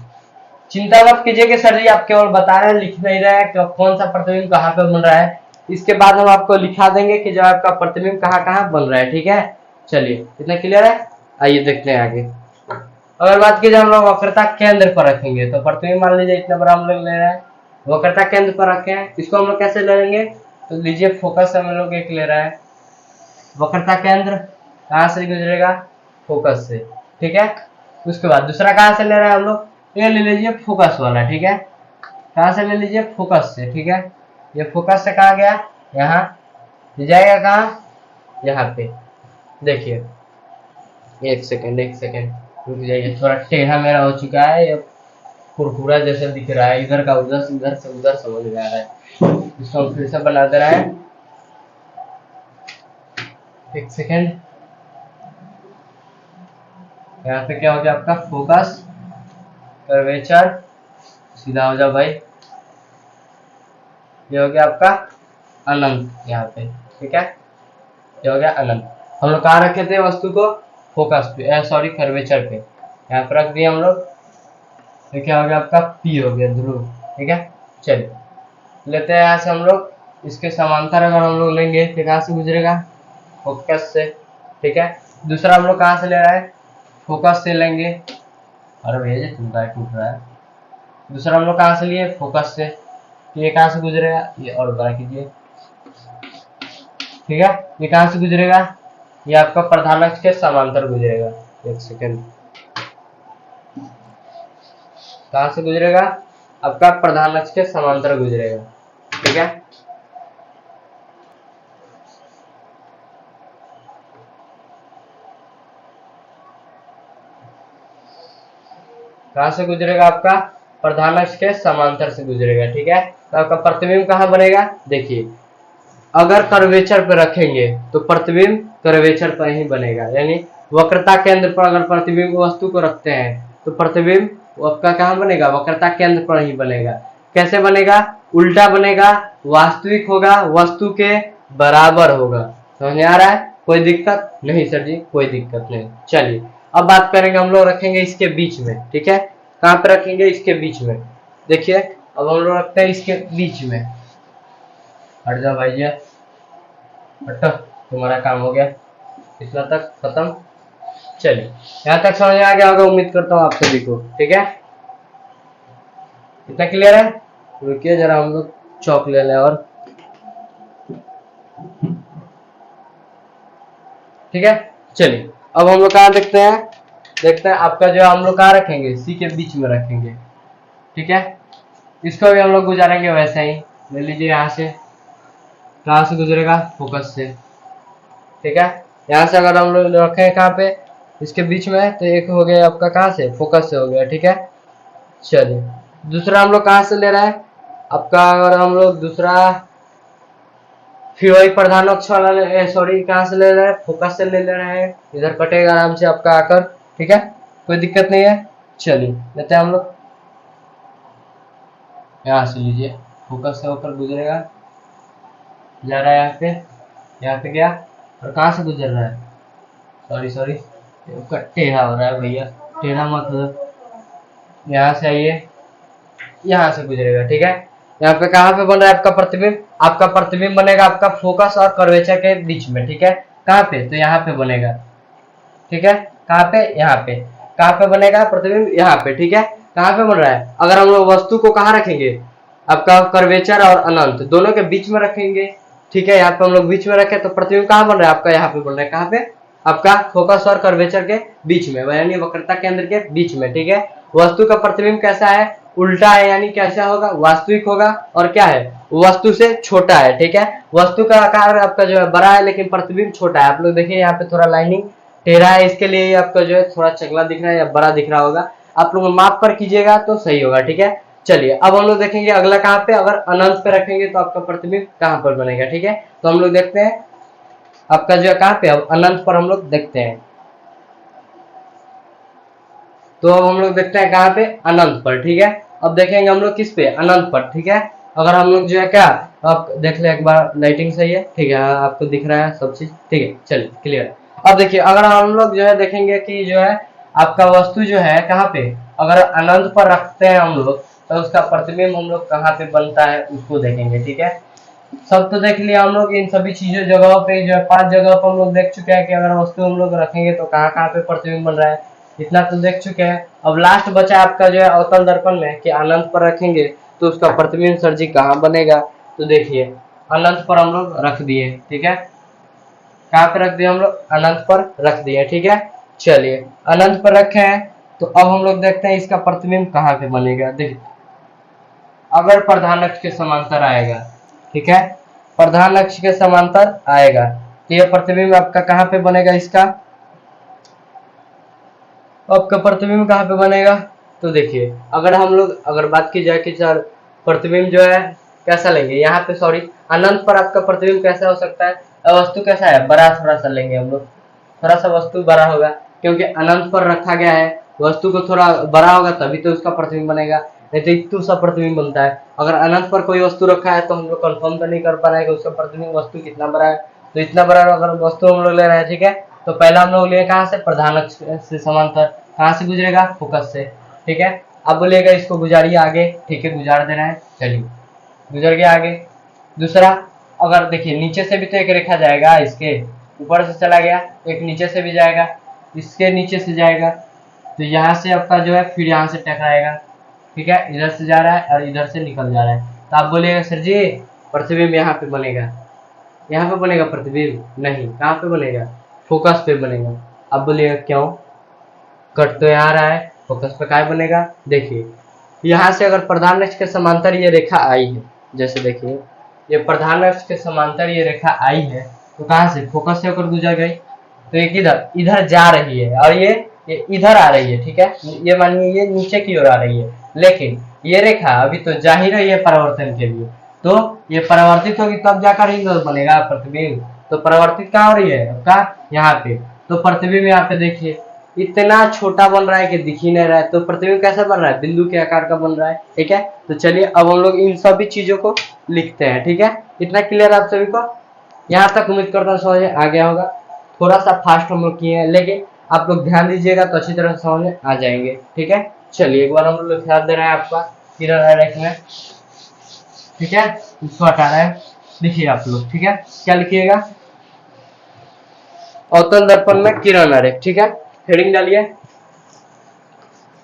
चिंता मत कीजिए कि सर जी आप केवल बता रहे हैं, लिख नहीं रहे हैं कि कौन सा प्रतिबिंब कहाँ पे बन रहा है। इसके बाद हम आपको लिखा देंगे कि जो आपका प्रतिबिंब कहाँ कहाँ बन रहा है। ठीक है, चलिए इतना क्लियर है। आइए देखते हैं आगे। अगर बात की जाए हम लोग वक्रता केंद्र पर रखेंगे तो प्रतिबिंब मान लीजिए इतना बड़ा हम लोग ले रहे हैं, वक्रता केंद्र पर रखे हैं। इसको हम लोग कैसे ले लेंगे, तो लीजिए फोकस हम लोग एक ले रहा है, वक्रता केंद्र कहाँ से गुजरेगा, फोकस से। ठीक है, उसके बाद दूसरा कहाँ से ले रहा है हम लोग, ये ले लीजिए फोकस वाला। ठीक है, कहाँ से ले लीजिए, फोकस से। ठीक है, ये फोकस से कहाँ गया, यहाँ जाएगा कहाँ, यहाँ पे। देखिए एक सेकेंड रुक जाइए, थोड़ा टेढ़ा मेरा हो चुका है, ये कुरकुरा जैसा दिख रहा है, इधर का उधर से उधर समझ में आ रहा है। इसको हम फिर से बना दे रहा है, एक सेकेंड। यहाँ पे क्या हो गया आपका, फोकस कर्वेचर, सीधा हो जाओ भाई, ये हो गया आपका अनंत यहाँ पे। ठीक है, ये हो गया अनंत। हम लोग कहाँ रखे थे वस्तु को, फोकस पे, सॉरी कर्वेचर पे, यहाँ पर रख दिए हम लोग। तो क्या हो गया आपका, पी हो गया, ध्रुव। ठीक है, चलिए लेते हैं यहाँ से हम लोग, इसके समांतर अगर हम लोग लेंगे तो कहाँ से गुजरेगा, फोकस से। ठीक है, दूसरा हम लोग कहाँ से ले रहा है, फोकस से लेंगे। अरे भैया जी टूट रहा है। दूसरा हम लोग कहाँ से लिए, फोकस से। ये कहाँ से गुजरेगा, ये और बड़ा कीजिए। ठीक है, ये कहाँ से गुजरेगा, ये आपका प्रधान अक्ष के समांतर गुजरेगा। एक सेकेंड, कहाँ से गुजरेगा, आपका प्रधान अक्ष के समांतर गुजरेगा। ठीक है, कहाँ से गुजरेगा, आपका प्रधान अक्ष के समांतर से गुजरेगा। ठीक है, तो आपका प्रतिबिंब कहाँ बनेगा, देखिए अगर कर्वेचर पर रखेंगे तो प्रतिबिंब कर्वेचर पर ही बनेगा, यानी वक्रता केंद्र पर अगर प्रतिबिंब वस्तु को रखते हैं तो प्रतिबिंब आपका कहाँ बनेगा, वक्रता केंद्र पर ही बनेगा। कैसे बनेगा, उल्टा बनेगा, वास्तविक होगा, वस्तु के बराबर होगा। समझ में आ रहा है? कोई दिक्कत नहीं सर जी, कोई दिक्कत नहीं। चलिए अब बात करेंगे, हम लोग रखेंगे इसके बीच में, ठीक है। कहाँ पे रखेंगे? इसके बीच में। देखिए अब हम लोग रखते हैं इसके बीच में। हट जाओ भाई जी, हटो, तुम्हारा काम हो गया, इतना तक खत्म। चलिए यहाँ तक समझ में आ गया होगा, उम्मीद करता हूँ आप सभी को, ठीक है। इतना क्लियर है? रुकिए जरा हम लोग चौक ले लें और, ठीक है। चलिए अब हम लोग कहाँ देखते हैं, देखते हैं आपका जो हम लोग कहाँ रखेंगे, सी के बीच में रखेंगे, ठीक है। इसको भी हम लोग गुजारेंगे वैसे ही। ले लीजिए यहाँ से, कहाँ से गुजरेगा? फोकस से, ठीक है। यहाँ से अगर हम लोग रखें कहाँ पे, इसके बीच में, तो एक हो गया आपका कहाँ से? फोकस से हो गया, ठीक है। चलिए दूसरा हम लोग कहाँ से ले रहे हैं आपका, अगर हम लोग दूसरा फिर वही प्रधान अक्ष वाला, सॉरी कहाँ से ले रहे हैं? फोकस से ले रहे हैं। इधर कटेगा आराम से आपका आकर, ठीक है, कोई दिक्कत नहीं है। चलिए लेते हैं हम लोग, यहाँ से लीजिए, फोकस से होकर गुजरेगा, जा रहा है यहाँ पे गया, और कहाँ से गुजर रहा है? सॉरी टेढ़ा हो रहा है भैया, टेढ़ा मत हो, यहाँ से आइए, यहाँ से गुजरेगा, ठीक है। यहाँ पे कहाँ पे बन रहा है आपका प्रतिबिंब? आपका प्रतिबिंब बनेगा आपका फोकस और कर्वेचर के बीच में, ठीक है। कहाँ पे? तो यहाँ पे बनेगा, ठीक है। कहाँ पे? यहाँ पे। कहाँ पे बनेगा प्रतिबिंब? यहाँ पे, ठीक है। कहाँ पे बन रहा है? अगर हम लोग वस्तु को कहाँ रखेंगे, आपका कर्वेचर और अनंत दोनों के बीच में रखेंगे, ठीक है। यहाँ पे हम लोग बीच में रखे तो प्रतिबिंब कहाँ बन रहा है आपका? यहाँ पे बन रहा है। कहाँ पे? आपका फोकस और कर्वेचर के बीच में, यानी वक्रता केंद्र के बीच में, ठीक है। वस्तु का प्रतिबिंब कैसा है? उल्टा है, यानी कैसा होगा? वास्तविक होगा, और क्या है? वस्तु से छोटा है, ठीक है। वस्तु का आकार आपका जो है बड़ा है, लेकिन प्रतिबिंब छोटा है। आप लोग देखिए यहाँ पे थोड़ा लाइनिंग टेढ़ा है, इसके लिए आपका जो है थोड़ा चगला दिख रहा है या बड़ा दिख रहा होगा। आप लोग माप पर कीजिएगा तो सही होगा, ठीक है। चलिए अब हम लोग देखेंगे अगला कहाँ पे, अगर अनंत पे रखेंगे तो आपका प्रतिबिंब कहाँ पर बनेगा, ठीक है। तो हम लोग देखते हैं आपका जो है कहाँ पे, अब अनंत पर हम लोग देखते हैं। तो अब हम लोग देखते हैं कहाँ पे? अनंत पर, ठीक है। अब देखेंगे हम लोग किस पे? अनंत पर, ठीक है। अगर हम लोग जो है क्या, आप देख ले एक बार, लाइटिंग सही है, ठीक है, आपको दिख रहा है सब चीज, ठीक है। चलिए क्लियर। अब देखिए अगर हम लोग जो है देखेंगे कि जो है आपका वस्तु जो है कहाँ पे, अगर अनंत पर रखते हैं हम लोग, तो उसका प्रतिबिंब हम लोग कहाँ पे बनता है उसको देखेंगे, ठीक है। सब तो देख लिया हम लोग, इन सभी चीजों जगहों पे जो है 5 जगह पर हम लोग देख चुके हैं कि अगर वस्तु हम लोग रखेंगे तो कहाँ कहाँ पे प्रतिबिंब बन रहा है, इतना तो देख चुके हैं। अब लास्ट बचा आपका जो है अवतल दर्पण में कि अनंत पर रखेंगे तो उसका प्रतिबिंब सर जी कहाँ बनेगा। तो देखिए अनंत पर हम लोग रख दिए, ठीक है। कहाँ पे रख दिए हम लोग? अनंत पर रख दिए, ठीक है। चलिए अनंत पर रखे हैं, तो अब हम लोग देखते हैं इसका प्रतिबिंब कहाँ पे बनेगा। देखिए अगर प्रधान अक्ष के समांतर आएगा, ठीक है, प्रधान अक्ष के समांतर आएगा तो यह प्रतिबिंब आपका कहाँ पे बनेगा? इसका आपका प्रतिबिंब कहाँ पे बनेगा? तो देखिए अगर हम लोग अगर बात की जाए कि सर प्रतिबिंब जो है कैसा लेंगे, यहाँ पे सॉरी अनंत पर आपका प्रतिबिंब कैसा हो सकता है? वस्तु कैसा है? बड़ा थोड़ा सा लेंगे हम लोग, थोड़ा सा वस्तु बड़ा होगा, क्योंकि अनंत पर रखा गया है, वस्तु को थोड़ा बड़ा होगा तभी तो उसका प्रतिबिंब बनेगा, नहीं तो इतू सा प्रतिबिंब बनता है। अगर अनंत पर कोई वस्तु रखा है तो हम लोग कंफर्म तो नहीं कर पा रहे हैं कि उसका प्रतिबिंब वस्तु कितना बड़ा है। तो इतना बड़ा अगर वस्तु हम लोग ले रहे हैं, ठीक है, तो पहला हम लोग लिए कहाँ से? प्रधान अक्ष से समांतर। कहाँ से गुजरेगा? फोकस से, ठीक है। अब बोलिएगा इसको गुजारिए आगे, ठीक है, गुजार देना है। चलिए गुजर गया आगे। दूसरा अगर देखिए नीचे से भी तो एक रेखा जाएगा, इसके ऊपर से चला गया, एक नीचे से भी जाएगा, इसके नीचे से जाएगा, तो यहाँ से आपका जो है फिर यहाँ से टकराएगा, ठीक है, इधर से जा रहा है और इधर से निकल जा रहा है। तो आप बोलिएगा सर जी प्रतिबिंब यहाँ पे बनेगा, यहाँ पे बनेगा प्रतिबिंब? नहीं, कहाँ पे बनेगा? फोकस पे बनेगा। अब बोलिएगा क्यों? कट तो यहाँ रहा है, फोकस पे काय बनेगा? देखिए यहाँ से अगर प्रधान अक्ष के समांतर ये रेखा आई है, जैसे देखिए ये प्रधान अक्ष के समांतर ये रेखा आई है, तो कहाँ से? फोकस से होकर गुजर गई, तो एक इधर इधर जा रही है और ये इधर आ रही है, ठीक है। ये मानिए ये नीचे की ओर आ रही है, लेकिन ये रेखा अभी तो जा ही रही है परिवर्तन के लिए, तो ये परिवर्तित होगी तब जाकर ही बनेगा प्रतिबिंब। तो परिवर्तित कहाँ हो रही है आपका? यहाँ पे। तो प्रतिबिंब यहाँ पे देखिए इतना छोटा बन रहा है कि दिख ही नहीं रहा है, तो प्रतिबिंब कैसा बन रहा है, बिंदु के आकार का बन रहा है। ठीक है, तो चलिए अब हम लोग इन सभी चीजों को लिखते हैं। ठीक है, इतना क्लियर आप सभी को? यहाँ तक उम्मीद करता हूँ समझ आ गया होगा। थोड़ा सा फास्ट हम लोग किए हैं, लेकिन आप लोग ध्यान दीजिएगा तो अच्छी तरह से समझ में आ जाएंगे। ठीक है, चलिए एक बार हम लोग ध्यान दे रहे हैं आपका किरण आरेख में। ठीक है, इसको हटा रहे हैं, लिखिए आप लोग। ठीक है, क्या लिखिएगा, अवतल दर्पण में किरण आरेख। ठीक है, हेडिंग डालिए,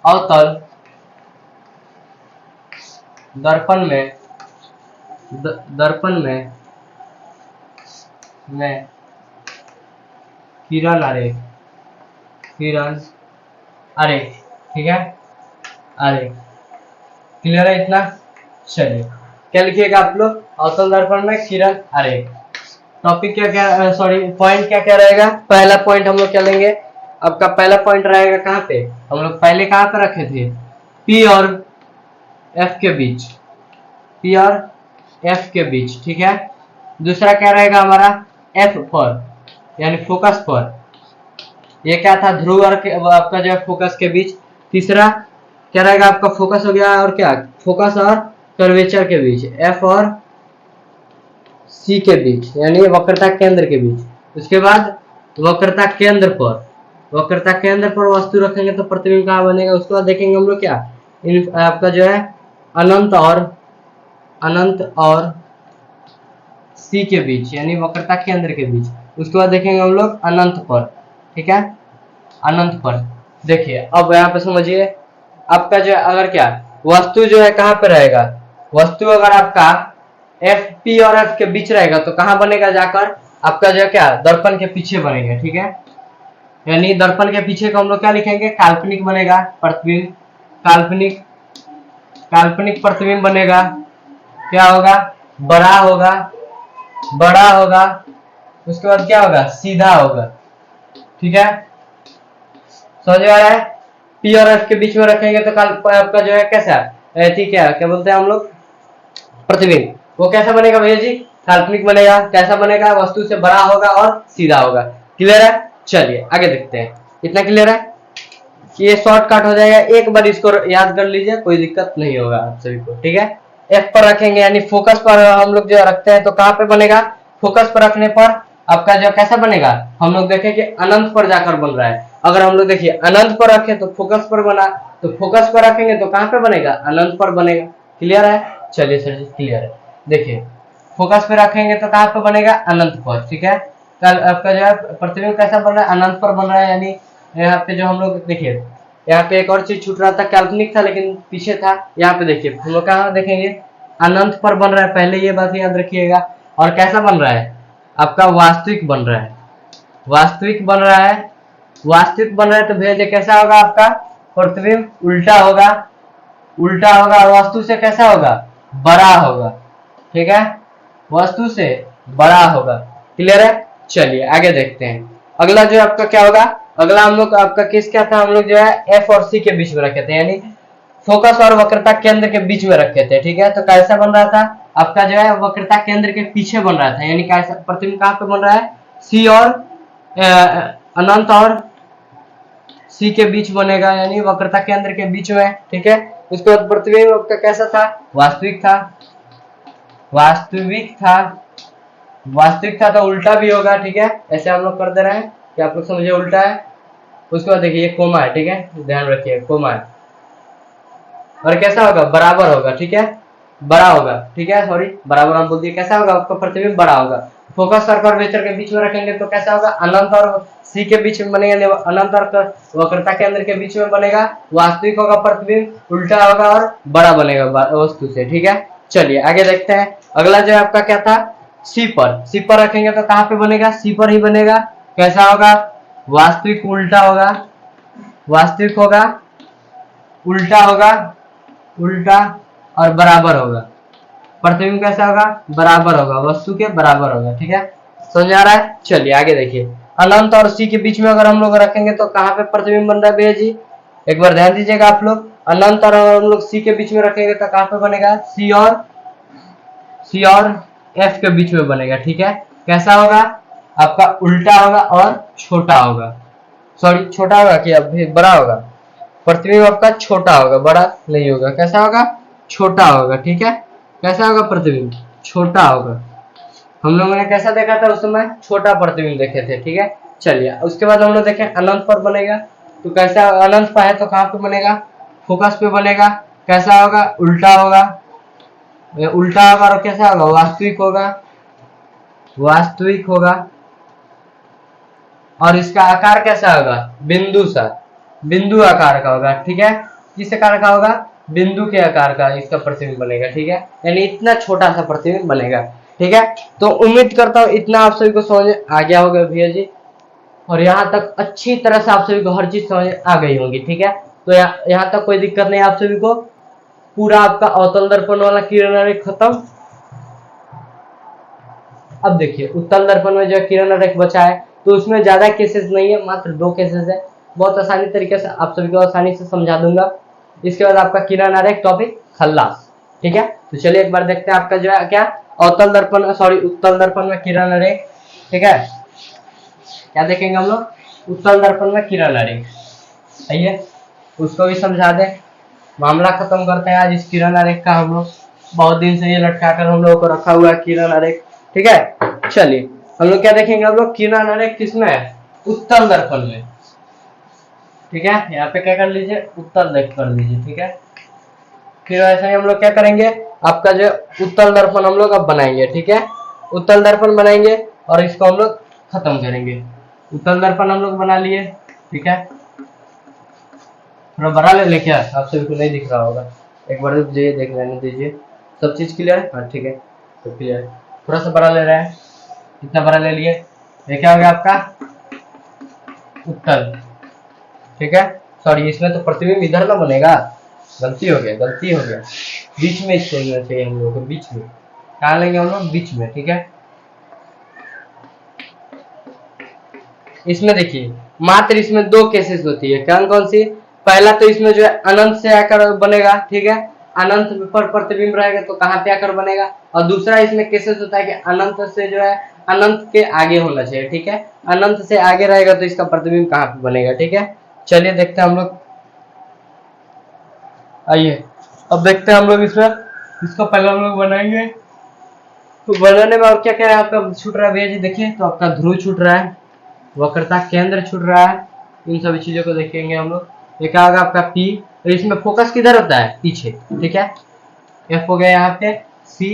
अवतल दर्पण में दर्पण में किरण आरेख, किरण आरेख। ठीक है, आरेख क्लियर है इतना? चलिए क्या लिखिएगा आप लोग, अवतल दर्पण में किरण आरेख। टॉपिक क्या क्या, सॉरी पॉइंट क्या क्या रहेगा? पहला पॉइंट हम लोग क्या लेंगे, आपका पहला पॉइंट रहेगा कहाँ पे, हम लोग पहले कहाँ पे रखे थे, P और F के बीच, P और F के बीच। ठीक है, दूसरा क्या रहेगा हमारा, F पर यानी फोकस पर, ये क्या था, ध्रुव और आपका जो है फोकस के बीच। तीसरा क्या रहेगा आपका, फोकस हो गया और क्या, फोकस और कर्वेचर के बीच, F और C के बीच यानी वक्रता केंद्र के बीच। उसके बाद वक्रता केंद्र पर, वक्रता केंद्र पर वस्तु रखेंगे तो प्रतिबिंब कहाँ बनेगा। उसके बाद देखेंगे हम लोग क्या, इन आपका जो है अनंत और C के बीच यानी वक्रता केंद्र के बीच। उसके बाद देखेंगे हम लोग अनंत पर। ठीक है, अनंत पर। देखिए अब यहाँ पे समझिए, आपका जो है अगर क्या वस्तु जो है कहाँ पे रहेगा, वस्तु अगर आपका एफ पी और एफ के बीच रहेगा तो कहाँ बनेगा, जाकर आपका जो है क्या दर्पण के पीछे बनेगा। ठीक है, यानी दर्पण के पीछे को हम लोग क्या लिखेंगे, काल्पनिक बनेगा प्रतिबिंब, काल्पनिक काल्पनिक प्रतिबिंब बनेगा। क्या होगा, बड़ा होगा, बड़ा होगा। उसके बाद क्या होगा, सीधा होगा। ठीक है, समझ में आ रहा है? पी और एफ के बीच में रखेंगे तो आपका जो है कैसा, ठीक है, क्या बोलते हैं हम लोग, प्रतिबिंब। वो कैसा बनेगा भैया जी, काल्पनिक बनेगा। कैसा बनेगा, वस्तु से बड़ा होगा और सीधा होगा। क्लियर है? चलिए आगे देखते हैं। इतना क्लियर है? ये शॉर्टकट हो जाएगा, एक बार इसको याद कर लीजिए, कोई दिक्कत नहीं होगा आप सभी को। ठीक है, एफ पर रखेंगे यानी फोकस पर हम लोग जो रखते हैं तो कहाँ पे बनेगा, फोकस पर रखने पर आपका जो कैसा बनेगा, हम लोग देखें कि अनंत पर जाकर बन रहा है। अगर हम लोग देखिए अनंत पर रखें तो फोकस पर बना, तो फोकस पर रखेंगे तो कहाँ पे बनेगा, अनंत पर बनेगा। क्लियर है? चलिए सर जी क्लियर है। देखिए फोकस पे रखेंगे तो कहाँ पे बनेगा, अनंत पर। ठीक है, कल आपका जो है प्रतिबिंब कैसा बन रहा है, अनंत पर बन रहा है। यानी यहाँ पे जो हम लोग देखिए, यहाँ पे एक और चीज छूट रहा था, काल्पनिक था लेकिन पीछे था। यहाँ पे देखिए हम लोग कहाँ देखेंगे, अनंत पर बन रहा है, पहले ये बात याद रखिएगा। और कैसा बन रहा है, आपका वास्तविक बन रहा है, वास्तविक बन रहा है। वास्तविक बन रहा है तो भैया कैसा होगा, आपका प्रतिबिंब उल्टा होगा, उल्टा होगा और वस्तु से कैसा होगा, बड़ा होगा। ठीक है, वस्तु से बड़ा होगा। क्लियर है? चलिए आगे देखते हैं। अगला जो आपका क्या होगा, अगला हम लोग आपका किस क्या था, हम लोग जो है एफ और सी के बीच में रखे थे, यानी फोकस और वक्रता केंद्र के बीच में रखे थे। ठीक है, तो कैसा बन रहा था, आपका जो है वक्रता केंद्र के पीछे बन रहा था, यानी कैसा प्रतिबिंब कहाँ पे बन रहा है, सी और अनंत और सी के बीच बनेगा, यानी वक्रता केंद्र के बीच में। ठीक है, उसके बाद प्रतिबिंब आपका कैसा था, वास्तविक था, वास्तविक था, वास्तविक था तो उल्टा भी होगा। ठीक है, ऐसे हम लोग कर दे रहे हैं कि आप लोग समझिए उल्टा है। उसके बाद देखिए ये कोमा है। ठीक है, ध्यान रखिए कोमा है और कैसा होगा, बराबर होगा। ठीक है, बड़ा होगा। ठीक है, सॉरी बराबर हम बोल दिए, कैसा होगा आपका प्रतिबिंब बड़ा होगा। फोकस और कर्वेचर के बीच में रखेंगे तो कैसा होगा, अनंत और सी के बीच में बनेगा, अनंत और वक्रता केंद्र के बीच में बनेगा, वास्तविक होगा प्रतिबिंब, उल्टा होगा और बड़ा बनेगा वस्तु से। ठीक है, चलिए आगे देखते हैं। अगला जो आपका क्या था, सी पर, सी पर रखेंगे तो कहाँ पे बनेगा, सी पर ही बनेगा। कैसा होगा, वास्तविक उल्टा होगा, वास्तविक होगा, उल्टा होगा, उल्टा और बराबर होगा। प्रतिबिंब कैसा होगा, बराबर होगा, वस्तु के बराबर होगा। ठीक है, समझ आ रहा है? चलिए आगे देखिए। अनंत और सी के बीच में अगर हम लोग रखेंगे तो कहाँ पे प्रतिबिंब बन रहा है भैया जी, एक बार ध्यान दीजिएगा आप लोग। अनंत और हम लोग सी के बीच में रखेंगे तो कहाँ पे बनेगा, सी और एफ के बीच में बनेगा। ठीक है, कैसा होगा, आपका उल्टा होगा और छोटा होगा, सॉरी छोटा होगा कि अभी बड़ा होगा? प्रतिबिंब आपका छोटा होगा, बड़ा नहीं होगा। कैसा होगा? छोटा होगा। ठीक है, कैसा होगा प्रतिबिंब? छोटा होगा। हम लोगों ने कैसा देखा था उस समय? छोटा प्रतिबिंब देखे थे। ठीक है, चलिए उसके बाद हम लोग देखें अनंत पर बनेगा तो कैसा? अनंत पर है तो कहाँ पे बनेगा? फोकस पे बनेगा। कैसा होगा? उल्टा होगा। उल्टा होगा और कैसा होगा? वास्तविक होगा। वास्तविक होगा। और इसका आकार कैसा होगा? बिंदु सा, बिंदु आकार का होगा। ठीक है, किस आकार का होगा? बिंदु के आकार का इसका प्रतिबिंब बनेगा। ठीक है, यानी इतना छोटा सा प्रतिबिंब बनेगा। ठीक है, तो उम्मीद करता हूँ इतना आप सभी को समझ आ गया होगा भैया जी, और यहाँ तक अच्छी तरह से आप सभी को हर चीज समझ आ गई होगी। ठीक है, तो यहाँ तक कोई दिक्कत नहीं आप सभी को। पूरा आपका अवतल दर्पण वाला किरण आरेख खत्म। अब देखिए उत्तल दर्पण में जो किरण आरेख बचा है तो उसमें ज्यादा केसेस नहीं है, मात्र 2 केसेस है। बहुत आसानी तरीके से आप सभी को आसानी से समझा दूंगा। इसके बाद आपका किरण आरेख टॉपिक खल्लास। ठीक है, तो चलिए एक बार देखते हैं आपका जो है क्या अवतल दर्पण सॉरी उत्तल दर्पण में किरण आरेख। ठीक है, क्या देखेंगे हम लोग? उत्तल दर्पण में किरण आरेख। आइए उसको भी समझा दे, मामला खत्म करते हैं आज इस किरण आरेख का। हम लोग बहुत दिन से ये लटका कर हम लोगों को रखा हुआ है किरण आरेख। ठीक है, चलिए हम लोग क्या देखेंगे? हम लोग किरण आरेख किसमें है? उत्तल दर्पण में। ठीक है, यहाँ पे क्या कर लीजिए? उत्तल देख कर लीजिए। ठीक है, फिर ऐसे ही हम लोग क्या करेंगे? आपका जो उत्तल दर्पण हम लोग अब बनाएंगे। ठीक है, उत्तल दर्पण बनाएंगे और इसको हम लोग खत्म करेंगे। उत्तल दर्पण हम लोग बना लिए। ठीक है, थोड़ा बड़ा ले ले, क्या आप सभी को नहीं दिख रहा होगा? एक बार मुझे देख लेने दीजिए। सब चीज क्लियर है? हाँ ठीक है, तो क्लियर है। थोड़ा सा बड़ा ले रहा है, कितना बड़ा ले लिए? ये क्या हो गया आपका? उत्तल। ठीक है, सॉरी इसमें तो प्रतिबिंब इधर ना बनेगा, गलती हो गया, गलती हो गया। बीच में इसको लेना चाहिए हम लोग को, बीच में। कहाँ लेंगे हम लोग? बीच में। ठीक है, इसमें देखिए मात्र इसमें 2 केसेस होती है। कौन कौन सी? पहला तो इसमें जो है अनंत से आकर बनेगा। ठीक है, अनंत पर प्रतिबिंब रहेगा तो कहाँ पे आकर बनेगा। और दूसरा इसमें केसेस होता है कि अनंत से जो है अनंत के आगे होना चाहिए। ठीक है, अनंत से आगे रहेगा तो इसका प्रतिबिंब कहाँ पे बनेगा। ठीक है, चलिए देखते हैं हम लोग। आइए अब देखते हैं हम लोग इसमें। इसको पहले हम लोग बनाएंगे, तो बनाने में और क्या क्या है आपका छूट रहा है भैया जी? देखिए तो आपका ध्रुव छूट रहा है, वक्रता केंद्र छूट रहा है, इन सभी चीजों को देखेंगे हम लोग। ये क्या होगा आपका P, और इसमें फोकस किधर होता है? पीछे। ठीक है, F हो गया यहाँ पे, C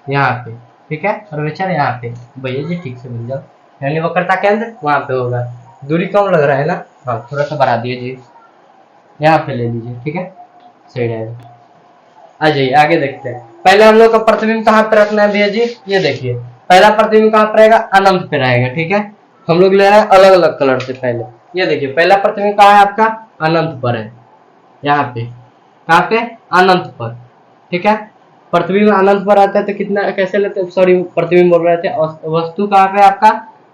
यहाँ पे। ठीक है, और विचार यहाँ पे। भैया जी ठीक से मिल जाओ, यानी वक्रता केंद्र वहां पे होगा। दूरी कम लग रहा है ना? हाँ थोड़ा सा बढ़ा दीजिए, यहाँ पे ले लीजिए। ठीक है, सही रहेगा। आ जाइए आगे देखते हैं। पहले हम लोग का प्रतिबिंब कहाँ पे रखना है भैया जी? ये देखिए पहला प्रतिबिंब कहाँ पे रहेगा? अनंत पे रहेगा। ठीक है, हम लोग ले रहे हैं अलग अलग कलर से। पहले ये देखिए पहला प्रतिबिंब कहाँ है आपका? अनंत पर है, यहाँ पे। कहाँ पे? अनंत पर। ठीक है, प्रतिबिंब अनंत पर आता है तो कितना कैसे लेते हैं? सॉरी प्रतिबिंब बोल रहे थे। वस्तु कहाँ पे आपका?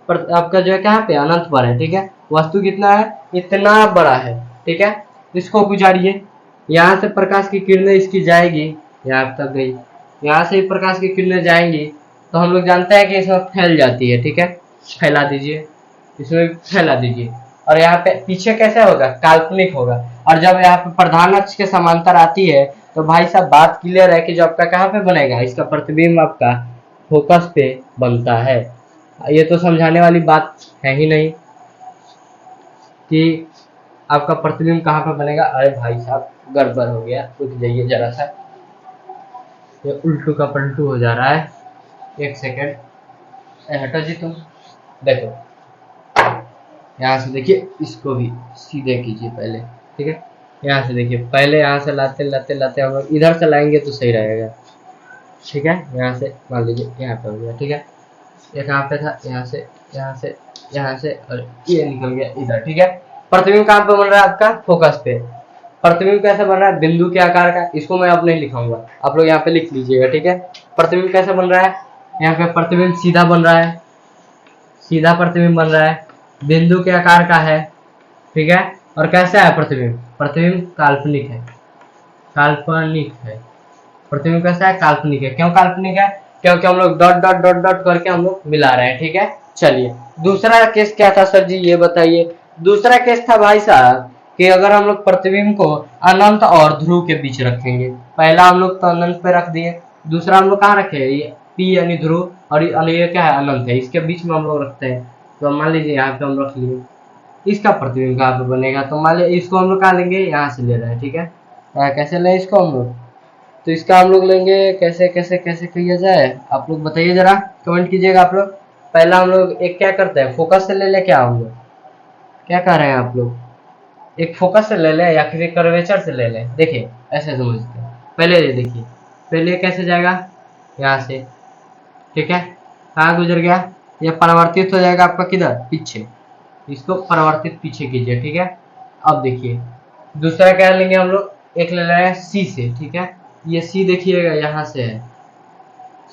आपका जो है कहाँ पे? अनंत पर है। ठीक है, वस्तु कितना है? इतना बड़ा है। ठीक है, इसको गुजारिए। यहाँ से प्रकाश की किरणें इसकी जाएगी, यहाँ तक गई। यहाँ से ही प्रकाश की किरणें जाएंगी तो हम लोग जानते हैं कि इसमें फैल जाती है। ठीक है, फैला दीजिए, इसमें फैला दीजिए। और यहाँ पे पीछे कैसे होगा? काल्पनिक होगा। और जब यहाँ पे प्रधान अक्ष के समांतर आती है तो भाई साहब बात क्लियर है कि जो आपका कहाँ पे बनेगा? इसका प्रतिबिंब आपका फोकस पे बनता है। ये तो समझाने वाली बात है ही नहीं कि आपका प्रतिबिंब कहाँ पे बनेगा। अरे भाई साहब गड़बड़ हो गया, रुक जाइए जरा सा, ये उल्टू का पलटू हो जा रहा है। एक सेकेंड, हटो जी तुम। देखो यहाँ से देखिए, इसको भी सीधे कीजिए पहले। ठीक है, यहाँ से देखिए, पहले यहाँ से लाते लाते लाते हम लोग इधर से लाएंगे तो सही रहेगा। ठीक है, यहाँ से मान लीजिए यहाँ पे हो गया। ठीक है, ये कहाँ पे था? यहाँ से यहाँ से यहाँ से, और ये निकल गया इधर। ठीक है, प्रतिबिंब कहाँ पे बन रहा है आपका? फोकस पे। प्रतिबिंब कैसे बन रहा है? बिंदु के आकार का। इसको मैं अब नहीं लिखाऊंगा, आप लोग यहाँ पे लिख लीजिएगा। ठीक है, प्रतिबिंब कैसे बन रहा है? यहाँ पे प्रतिबिंब सीधा बन रहा है, सीधा प्रतिबिंब बन रहा है, बिंदु के आकार का है। ठीक है, और कैसा है प्रतिबिंब? प्रतिबिंब काल्पनिक है, काल्पनिक है। प्रतिबिंब कैसा है? काल्पनिक है। क्यों काल्पनिक है? क्योंकि हम लोग डॉट डॉट डॉट डॉट करके हम लोग मिला रहे हैं। ठीक है, चलिए दूसरा केस क्या था सर जी ये बताइए? दूसरा केस था भाई साहब कि अगर हम लोग प्रतिबिंब को अनंत और ध्रुव के बीच रखेंगे, पहला हम लोग तो अनंत पे रख दिए, दूसरा हम लोग कहाँ रखे, ये पी यानी ध्रुव, और ये क्या है, अनंत है, इसके बीच में हम लोग रखते हैं। तो मान लीजिए यहाँ पे हम रख लिए, इसका प्रतिबिंब कहाँ पे बनेगा, तो मान लीजिए इसको हम लोग कहाँ लेंगे, यहाँ से ले रहे हैं, ठीक है। कैसे लें इसको हम लोग, तो इसका हम लोग लेंगे, कैसे कैसे कैसे किया जाए, आप लोग बताइए जरा, कमेंट कीजिएगा आप लोग। पहला हम लोग एक क्या करते हैं, फोकस से ले ले, क्या हम लोग क्या कर रहे हैं आप लोग, एक फोकस से ले ले या फिर कर्वेचर से ले ले, देखिए ऐसे समझते हैं। पहले ये देखिए, पहले ये कैसे जाएगा, यहाँ से, ठीक है, कहाँ गुजर गया, ये परावर्तित हो जाएगा आपका किधर, पीछे, इसको परावर्तित पीछे कीजिए, ठीक है। अब देखिए दूसरा क्या लेंगे हम लोग, एक ले रहे हैं सी से, ठीक है, ये सी देखिएगा यहाँ से है,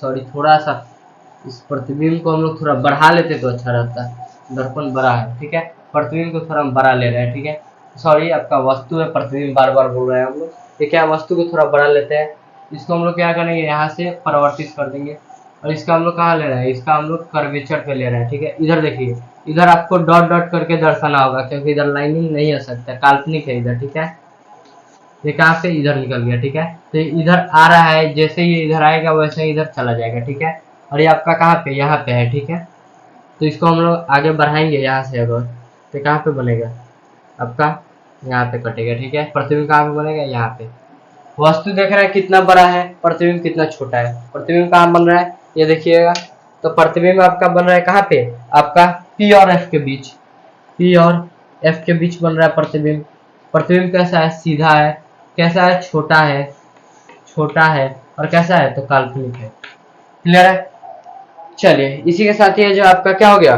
सॉरी थोड़ा सा इस प्रतिबिंब को हम लोग थोड़ा बढ़ा लेते तो अच्छा रहता, दर्पण बड़ा है, ठीक है, प्रतिबिंब को थोड़ा हम बढ़ा ले रहे हैं, ठीक है, सॉरी आपका वस्तु है, प्रतिबिंब बार बार बोल रहे हैं हम लोग, ठीक है, वस्तु को थोड़ा बढ़ा लेते हैं, इसको हम लोग क्या करेंगे, यहाँ से परावर्तित कर देंगे, और इसका हम लोग कहाँ ले रहे हैं, इसका हम लोग कर्वेचर पे ले रहे हैं, ठीक है। इधर देखिए, इधर आपको डॉट डॉट करके दर्शाना होगा, क्योंकि इधर लाइनिंग नहीं आ सकता, काल्पनिक है इधर, ठीक है। ये कहाँ से इधर निकल गया, ठीक है, तो इधर आ रहा है, जैसे ये इधर आएगा वैसे ही इधर चला जाएगा, ठीक है, और ये आपका कहाँ पे, यहाँ पे है, ठीक है। तो इसको हम लोग आगे बढ़ाएंगे यहाँ से, अगर तो कहाँ पे बनेगा आपका, यहाँ पे कटेगा, ठीक है। प्रतिबिंब कहाँ पे बनेगा, यहाँ पे। वस्तु देख रहे हैं कितना बड़ा है, प्रतिबिंब कितना छोटा है, प्रतिबिंब कहाँ बन रहा है, ये देखिएगा, तो प्रतिबिंब आपका बन रहा है कहाँ पे, आपका पी और एफ के बीच, पी और एफ के बीच बन रहा है प्रतिबिंब। प्रतिबिंब कैसा है, सीधा है, कैसा है, छोटा है, छोटा है, और कैसा है, तो काल्पनिक है। क्लियर है, चलिए इसी के साथ ये जो आपका क्या हो गया,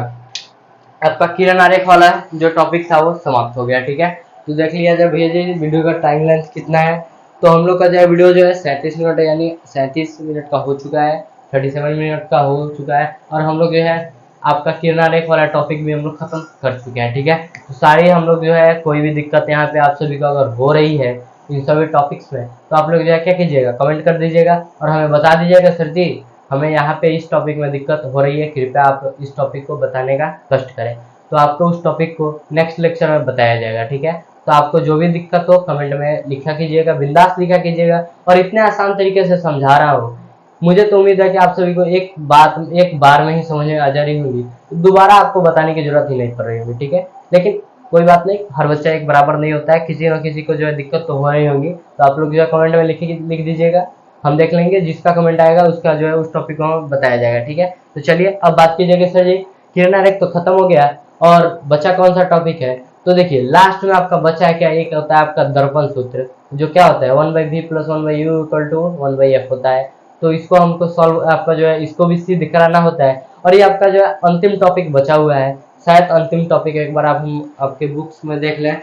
आपका किरण आरेख वाला जो टॉपिक था वो समाप्त हो गया, ठीक है। तो देख लिया जब भैया जी वीडियो का टाइम लेंथ कितना है, तो हम लोग का जो है वीडियो जो है 37 मिनट है, यानी 37 मिनट का हो चुका है, 37 मिनट का हो चुका है, और हम लोग जो है आपका किरण आरेख वाला टॉपिक भी हम लोग खत्म कर चुके हैं, ठीक है। तो सारे हम लोग जो है, कोई भी दिक्कत यहाँ पे आप सभी को अगर हो रही है इन सभी टॉपिक्स में, तो आप लोग जो है क्या कीजिएगा, कमेंट कर दीजिएगा और हमें बता दीजिएगा, सर जी हमें यहाँ पे इस टॉपिक में दिक्कत हो रही है, कृपया आप इस टॉपिक को बताने का कष्ट करें, तो आपको उस टॉपिक को नेक्स्ट लेक्चर में बताया जाएगा, ठीक है। तो आपको जो भी दिक्कत हो कमेंट में लिखा कीजिएगा, बिंदास लिखा कीजिएगा, और इतने आसान तरीके से समझा रहा हूँ, मुझे तो उम्मीद है कि आप सभी को एक बार में ही समझ में आ जा रही होगी, तो दोबारा आपको बताने की जरूरत ही नहीं पड़ रही होगी, ठीक है। लेकिन कोई बात नहीं, हर बच्चा एक बराबर नहीं होता है, किसी न किसी को जो है दिक्कत तो हो रही होगी, तो आप लोग जो है कमेंट में लिख दीजिएगा, हम देख लेंगे, जिसका कमेंट आएगा उसका जो है उस टॉपिक को बताया जाएगा, ठीक है। तो चलिए अब बात कीजिएगा, सर जी किरण आरेख तो खत्म हो गया, और बचा कौन सा टॉपिक है, तो देखिए लास्ट में आपका बचा है क्या, एक होता है आपका दर्पण सूत्र, जो क्या होता है 1/v + 1/u = 1/f होता है। तो इसको हमको सॉल्व, आपका जो है इसको भी सिद्ध कराना होता है, और ये आपका जो है अंतिम टॉपिक बचा हुआ है, शायद अंतिम टॉपिक, एक बार आप हम आपके बुक्स में देख लें,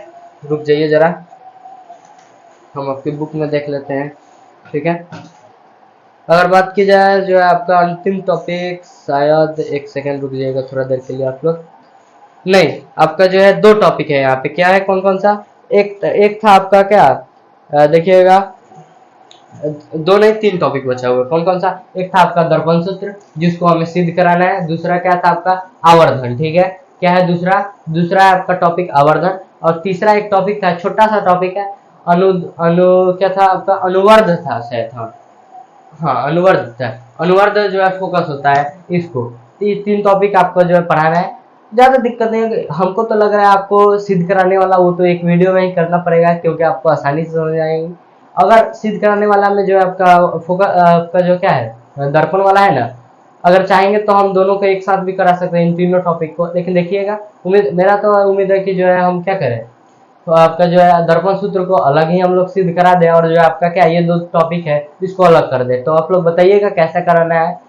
रुक जाइए जरा, हम आपकी बुक में देख लेते हैं, ठीक है। अगर बात की जाए जो है आपका अंतिम टॉपिक, शायद एक सेकंड रुक जाइएगा थोड़ा देर के लिए आप लोग, नहीं आपका जो है 2 टॉपिक है यहाँ पे, क्या है, कौन कौन सा, एक था आपका क्या, देखिएगा 2 नहीं 3 टॉपिक बचा हुआ है, कौन कौन सा, एक था आपका दर्पण सूत्र जिसको हमें सिद्ध कराना है, दूसरा क्या था आपका आवर्धन, ठीक है, क्या है दूसरा है आपका टॉपिक आवर्धन, और तीसरा एक टॉपिक था, छोटा सा टॉपिक है, अनु अनु क्या था आपका, अनुवर्ध था शायद, हाँ अनुवर्ध था, अनुवर्ध जो है फोकस होता है इसको, 3 टॉपिक आपको जो है पढ़ाना है, ज्यादा दिक्कत नहीं होगी, हमको तो लग रहा है आपको सिद्ध कराने वाला वो तो एक वीडियो में ही करना पड़ेगा, क्योंकि आपको आसानी से समझ आएगी। अगर सिद्ध कराने वाला में जो है आपका फोकस, आपका जो क्या है दर्पण वाला है ना, अगर चाहेंगे तो हम दोनों को एक साथ भी करा सकते हैं इन तीनों टॉपिक को, लेकिन देखिएगा मेरा तो उम्मीद है कि जो है हम क्या करें, तो आपका जो है दर्पण सूत्र को अलग ही हम लोग सिद्ध करा दें, और जो है आपका क्या ये 2 टॉपिक है इसको अलग कर दे, तो आप लोग बताइएगा कैसा कराना है,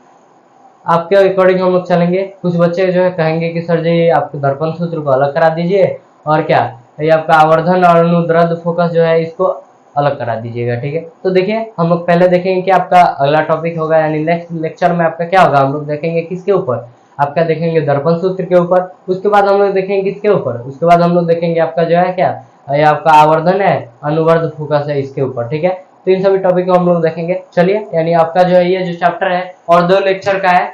आपके अकॉर्डिंग हम लोग चलेंगे। कुछ बच्चे जो है कहेंगे कि सर जी आपके दर्पण सूत्र को अलग करा दीजिए, और क्या ये आपका आवर्धन और अनुद्रद फोकस जो है इसको अलग करा दीजिएगा, ठीक है। तो देखिए हम लोग पहले देखेंगे कि आपका अगला टॉपिक होगा, यानी नेक्स्ट लेक्चर में आपका क्या होगा, हम लोग देखेंगे किसके ऊपर, आपका देखेंगे दर्पण सूत्र के ऊपर, उसके बाद हम लोग देखेंगे किसके ऊपर, उसके बाद हम लोग देखेंगे आपका जो है क्या, ये आपका आवर्धन है, अनुवर्ध फोकस है, इसके ऊपर, ठीक है। तो इन सभी टॉपिक को हम लोग देखेंगे, चलिए यानी आपका जो है ये जो चैप्टर है और 2 लेक्चर का है,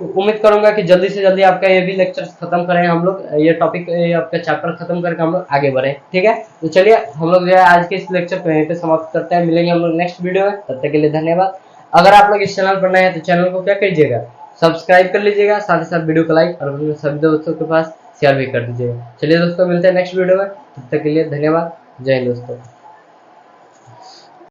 उम्मीद करूंगा कि जल्दी से जल्दी आपका ये भी लेक्चर खत्म करें हम लोग, ये टॉपिक आपका चैप्टर खत्म करके हम लोग आगे बढ़े। ठीक है, तो चलिए हम लोग जो है आज के इस लेक्चर को यहीं पे समाप्त करते हैं। मिलेंगे हम लोग नेक्स्ट वीडियो में, तब तक के लिए धन्यवाद। अगर आप लोग इस चैनल पर नए हैं तो चैनल को क्या कीजिएगा, सब्सक्राइब कर लीजिएगा, साथ ही साथ वीडियो को लाइक और अपने सभी दोस्तों के पास शेयर भी कर दीजिएगा। चलिए दोस्तों, मिलते हैं नेक्स्ट वीडियो में, तब तक के लिए धन्यवाद। जय हिंद दोस्तों।